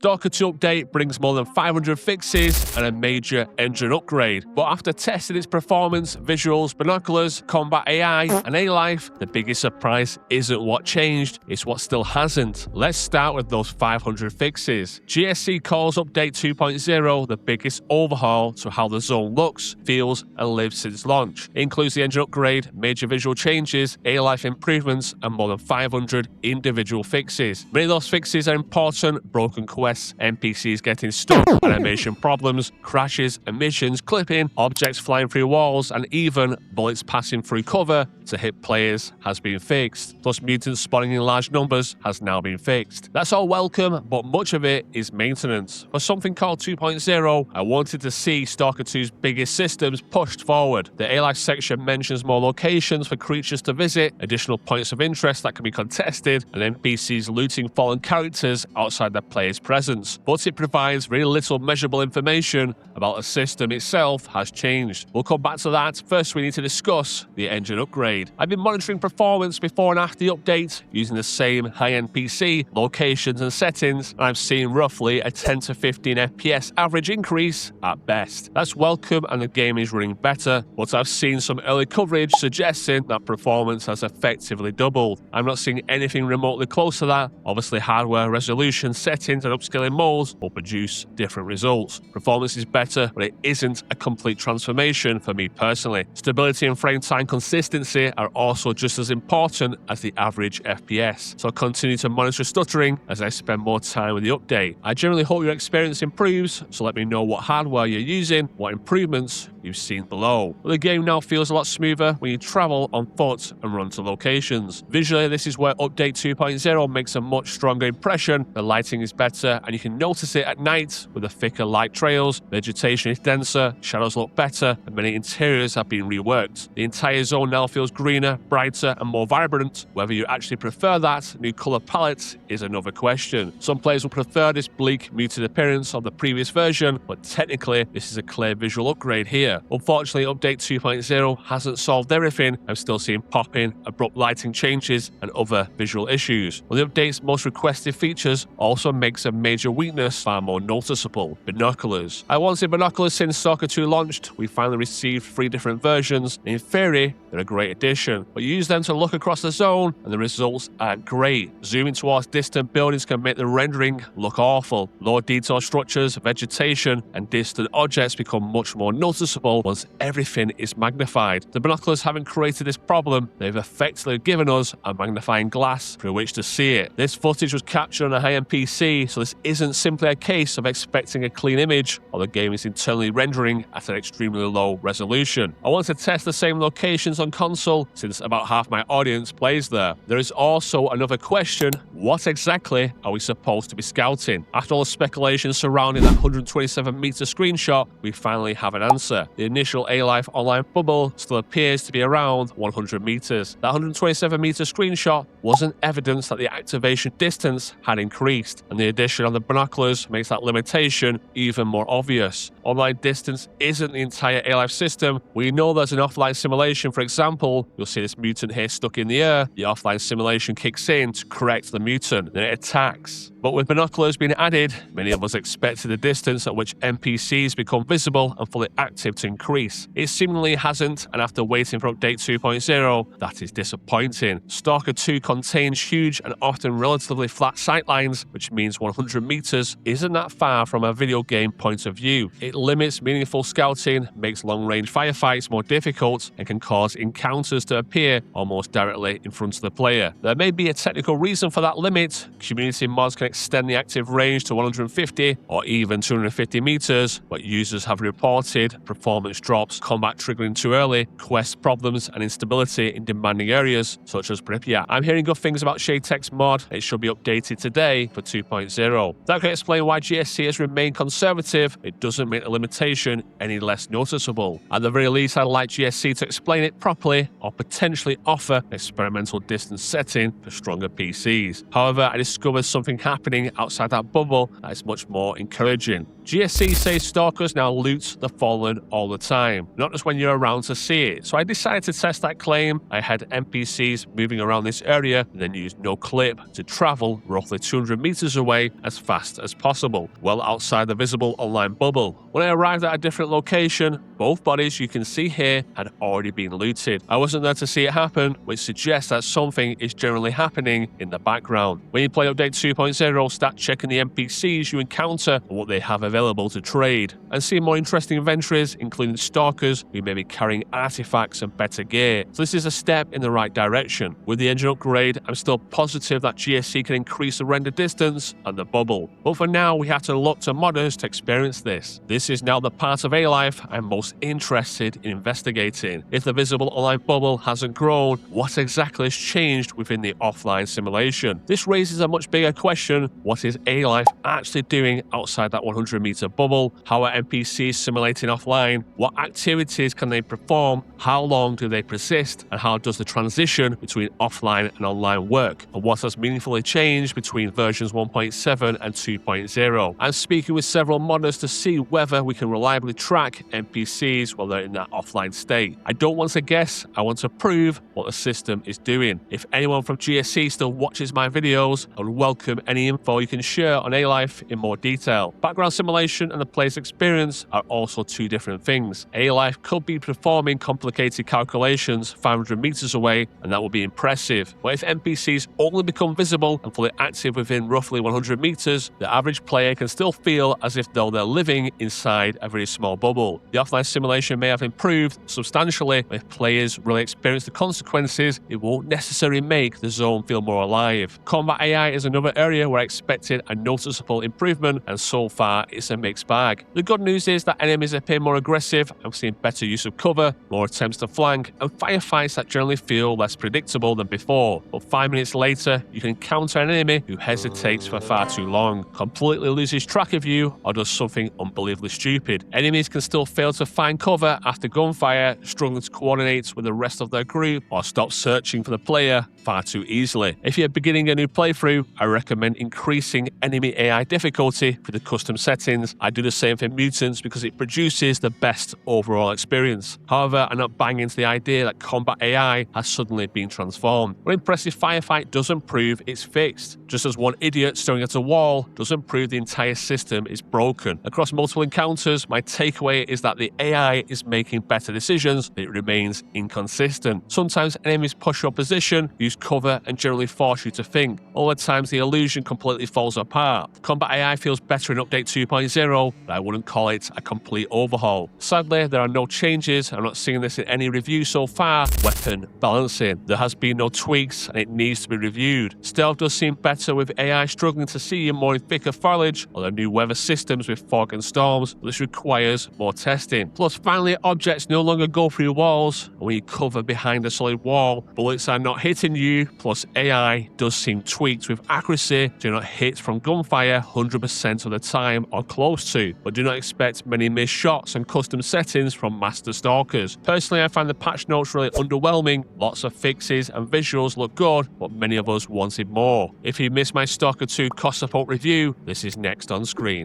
Stalker 2 update brings more than 500 fixes and a major engine upgrade, but after testing its performance, visuals, binoculars, combat AI, and A-Life, the biggest surprise isn't what changed, it's what still hasn't. Let's start with those 500 fixes. GSC calls update 2.0 the biggest overhaul to how the zone looks, feels, and lives since launch. It includes the engine upgrade, major visual changes, A-Life improvements, and more than 500 individual fixes. Many of those fixes are important: broken quests, NPCs getting stuck, animation problems, crashes, emissions, clipping, objects flying through walls, and even bullets passing through cover to hit players has been fixed. Plus, mutants spawning in large numbers has now been fixed. That's all welcome, but much of it is maintenance. For something called 2.0, I wanted to see Stalker 2's biggest systems pushed forward. The A-Life section mentions more locations for creatures to visit, additional points of interest that can be contested, and NPCs looting fallen characters outside their player's presence. But it provides very little measurable information about the system itself has changed. We'll come back to that. First, we need to discuss the engine upgrade. I've been monitoring performance before and after the update using the same high NPC, locations, and settings, and I've seen roughly a 10 to 15 FPS average increase at best. That's welcome and the game is running better, but I've seen some early coverage suggesting that performance has effectively doubled. I'm not seeing anything remotely close to that. Obviously, hardware resolution, settings, and upscaling modes will produce different results. Performance is better, but it isn't a complete transformation for me personally. Stability and frame time consistency are also just as important as the average FPS, so I'll continue to monitor stuttering as I spend more time with the update. I generally hope your experience improves, so let me know what hardware you're using, what improvements you've seen below. But the game now feels a lot smoother when you travel on foot and run to locations. Visually, this is where update 2.0 makes a much stronger impression. The lighting is better and you can notice it at night with the thicker light trails, vegetation is denser, shadows look better, and many interiors have been reworked. The entire zone now feels greener, brighter, and more vibrant. Whether you actually prefer that new color palette is another question. Some players will prefer this bleak, muted appearance of the previous version, but technically this is a clear visual upgrade here. Unfortunately, update 2.0 hasn't solved everything. I'm still seeing popping, abrupt lighting changes, and other visual issues. One of the update's most requested features also makes a major weakness far more noticeable: binoculars. I wanted binoculars since Stalker 2 launched. We finally received 3 different versions. In theory, they're a great addition, but use them to look across the zone and the results aren't great. Zooming towards distant buildings can make the rendering look awful. Low detail structures, vegetation, and distant objects become much more noticeable once everything is magnified. The binoculars haven't created this problem, they've effectively given us a magnifying glass through which to see it. This footage was captured on a high-end PC, so this isn't simply a case of expecting a clean image, or the game is internally rendering at an extremely low resolution. I want to test the same locations on console, since about half my audience plays there. There is also another question: what exactly are we supposed to be scouting? After all the speculation surrounding that 127-meter screenshot, we finally have an answer. The initial A-Life online bubble still appears to be around 100 meters. That 127-meter screenshot wasn't evidence that the activation distance had increased, and the addition of the binoculars makes that limitation even more obvious. Online distance isn't the entire A-Life system. We know there's an offline simulation. For example, you'll see this mutant here stuck in the air. The offline simulation kicks in to correct the mutant, then it attacks. But with binoculars being added, many of us expected the distance at which NPCs become visible and fully active to increase. It seemingly hasn't, and after waiting for update 2.0, that is disappointing. Stalker 2 contains huge and often relatively flat sightlines, which means 100 meters isn't that far from a video game point of view. It limits meaningful scouting, makes long-range firefights more difficult, and can cause encounters to appear almost directly in front of the player. There may be a technical reason for that limit. Community mods can extend the active range to 150 or even 250 meters, but users have reported performance drops, combat triggering too early, quest problems, and instability in demanding areas such as Pripyat. I'm hearing good things about Shade Text mod. It should be updated today for 2.0. That can explain why GSC has remained conservative. It doesn't make the limitation any less noticeable. At the very least, I'd like GSC to explain it properly or potentially offer an experimental distance setting for stronger PCs. However, I discovered something happening outside that bubble that is much more encouraging. GSC says stalkers now loot the fallen all the time, not just when you're around to see it. So I decided to test that claim. I had NPCs moving around this area and then used no clip to travel roughly 200 meters away as fast as possible, well outside the visible online bubble. When I arrived at a different location, both bodies you can see here had already been looted. I wasn't there to see it happen, which suggests that something is generally happening in the background. When you play Update 2.0, start checking the NPCs you encounter and what they have available to trade, and see more interesting inventories, including stalkers who may be carrying artifacts and better gear. So this is a step in the right direction. With the engine upgrade, I'm still positive that GSC can increase the render distance and the bubble. But for now, we have to look to modders to experience this. This is now the part of A-Life I'm most interested in investigating. If the visible online bubble hasn't grown, what exactly has changed within the offline simulation? This raises a much bigger question: what is A-Life actually doing outside that 100-meter bubble? How are NPCs simulating offline? What activities can they perform? How long do they persist? And how does the transition between offline and online work? And what has meaningfully changed between versions 1.7 and 2.0? I'm speaking with several modders to see whether we can reliably track NPCs while they're in that offline state. I don't want to guess, I want to prove what the system is doing. If anyone from GSC still watches my videos, I would welcome any info you can share on A-Life in more detail. Background simulation and the player's experience are also two different things. A-Life could be performing complicated calculations 500 meters away, and that would be impressive. But if NPCs only become visible and fully active within roughly 100 meters, the average player can still feel as if though they're living inside a very small bubble. The offline simulation may have improved substantially, but if players really experience the consequences, it won't necessarily make the zone feel more alive. Combat AI is another area where I expected a noticeable improvement, and so far it's a mixed bag. The good news is that enemies appear more aggressive. I'm seeing better use of cover, more attempts to flank, and firefights that generally feel less predictable than before. But 5 minutes later, you can encounter an enemy who hesitates for far too long, completely loses track of you, or does something unbelievably stupid. Enemies can still fail to find cover after gunfire, struggling to coordinate with the rest of their group, or stop searching for the player far too easily. If you're beginning a new playthrough, I recommend increasing enemy AI difficulty for the custom settings. I do the same for mutants because it produces the best overall experience. However, I'm not buying into the idea that combat AI has suddenly been transformed. When impressive firefight doesn't prove it's fixed. Just as one idiot staring at a wall doesn't prove the entire system is broken. Across multiple encounters, my takeaway is that the AI is making better decisions, but it remains inconsistent. Sometimes enemies push your position, use cover, and generally force you to think. Other times the illusion completely falls apart. Combat AI feels better in Update 2.0, but I wouldn't call it a complete overhaul. Sadly, there are no changes. I'm not seeing this in any review so far. Weapon balancing. There has been no tweaks, and it needs to be reviewed. Stealth does seem better with AI struggling to see you more in thicker foliage, or the new weather systems with fog and storms, but this requires more testing. Plus, finally, objects no longer go through walls, and when you cover behind a solid wall, bullets are not hitting you. Plus, AI does seem tweaked with accuracy to not hit from gunfire 100% of the time or close to, but do not expect many missed shots and custom settings from master stalkers. Personally, I find the patch notes really underwhelming. Lots of fixes and visuals look good, but many of us wanted more. If you missed my Stalker 2 cost support review, this is next on screen.